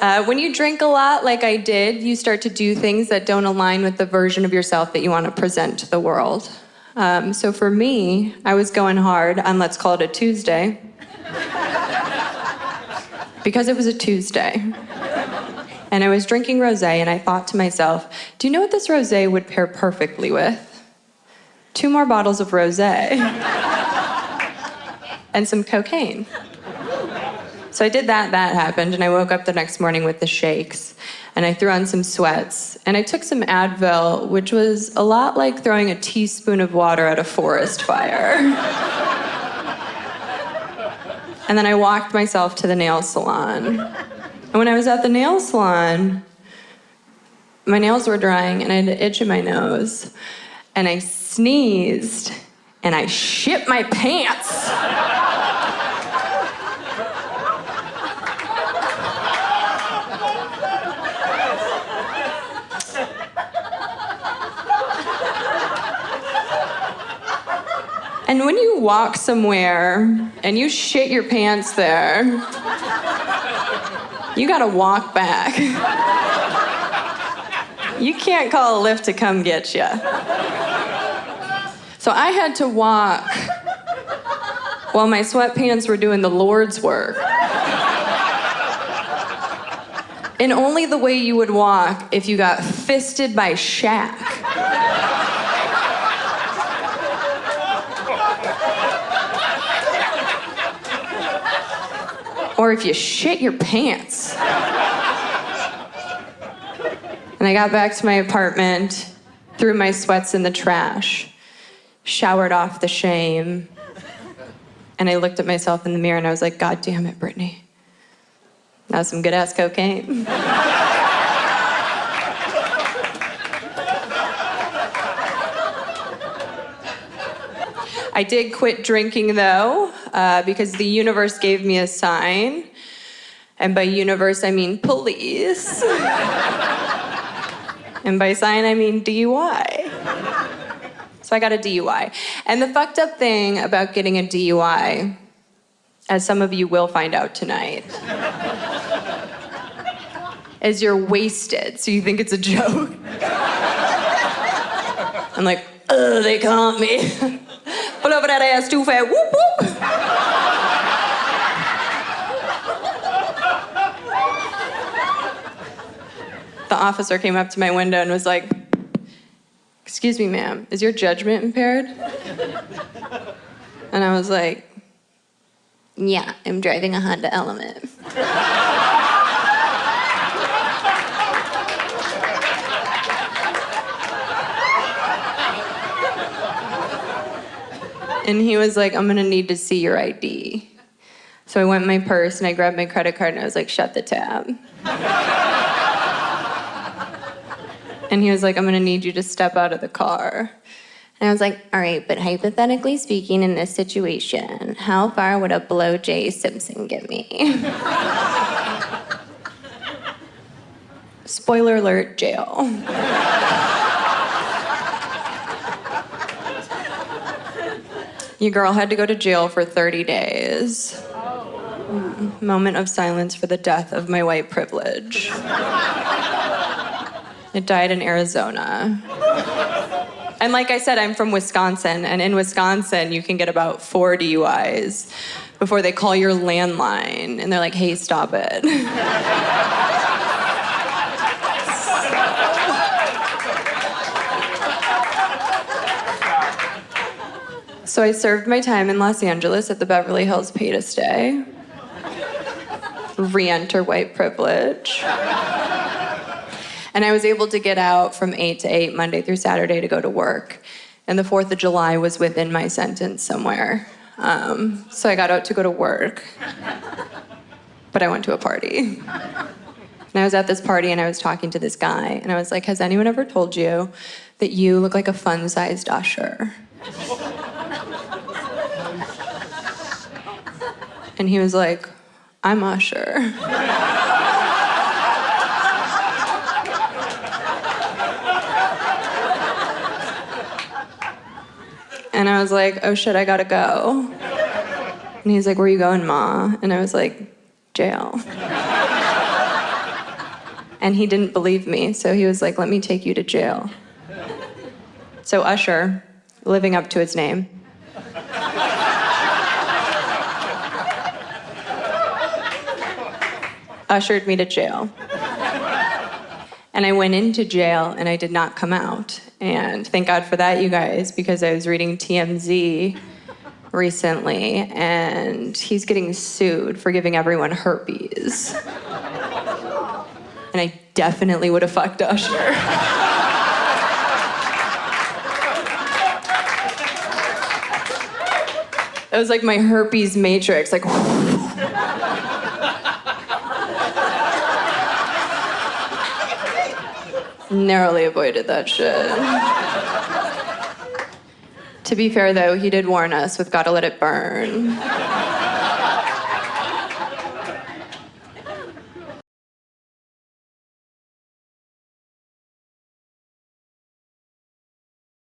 When you drink a lot, like I did, you start to do things that don't align with the version of yourself that you want to present to the world. So for me, I was going hard on Let's Call It a Tuesday. Because it was a Tuesday. And I was drinking rosé, and I thought to myself, do you know what this rosé would pair perfectly with? 2 more bottles of rosé. And some cocaine. So I did that happened, and I woke up the next morning with the shakes, and I threw on some sweats, and I took some Advil, which was a lot like throwing a teaspoon of water at a forest fire. And then I walked myself to the nail salon. And when I was at the nail salon, my nails were drying, and I had an itch in my nose, and I sneezed, and I shit my pants. And when you walk somewhere and you shit your pants there, you gotta walk back. You can't call a Lyft to come get you. So I had to walk while my sweatpants were doing the Lord's work. In only the way you would walk if you got fisted by Shaq. Or if you shit your pants. And I got back to my apartment, threw my sweats in the trash, showered off the shame, and I looked at myself in the mirror and I was like, God damn it, Brittany. That was some good-ass cocaine. I did quit drinking, though, because the universe gave me a sign. And by universe, I mean police. And by sign, I mean DUI. So I got a DUI. And the fucked up thing about getting a DUI, as some of you will find out tonight, is you're wasted, so you think it's a joke. I'm like, they caught me. Pull over that ass too fast, whoop, whoop. The officer came up to my window and was like, excuse me, ma'am, is your judgment impaired? And I was like, yeah, I'm driving a Honda Element. And he was like, I'm gonna need to see your ID. So I went in my purse and I grabbed my credit card and I was like, shut the tab. And he was like, I'm gonna need you to step out of the car. And I was like, all right, but hypothetically speaking, in this situation, how far would a Blowjay Simpson get me? Spoiler alert, jail. Your girl had to go to jail for 30 days. Moment of silence for the death of my white privilege. It died in Arizona. And like I said, I'm from Wisconsin, and in Wisconsin, you can get about 4 DUIs before they call your landline, and they're like, hey, stop it. So I served my time in Los Angeles at the Beverly Hills Pay to Stay. Re-enter white privilege. And I was able to get out from 8 to 8, Monday through Saturday, to go to work. And the 4th of July was within my sentence somewhere. So I got out to go to work. But I went to a party. And I was at this party and I was talking to this guy. And I was like, has anyone ever told you that you look like a fun-sized usher? And he was like, I'm Usher. And I was like, oh shit, I gotta go. And he's like, where you going, Ma? And I was like, jail. And he didn't believe me, so he was like, let me take you to jail. So Usher, living up to his name, ushered me to jail. And I went into jail and I did not come out. And thank God for that, you guys, because I was reading TMZ recently and he's getting sued for giving everyone herpes. And I definitely would have fucked Usher. It was like my herpes matrix, like. Narrowly avoided that shit. To be fair, though, he did warn us with Gotta Let It Burn.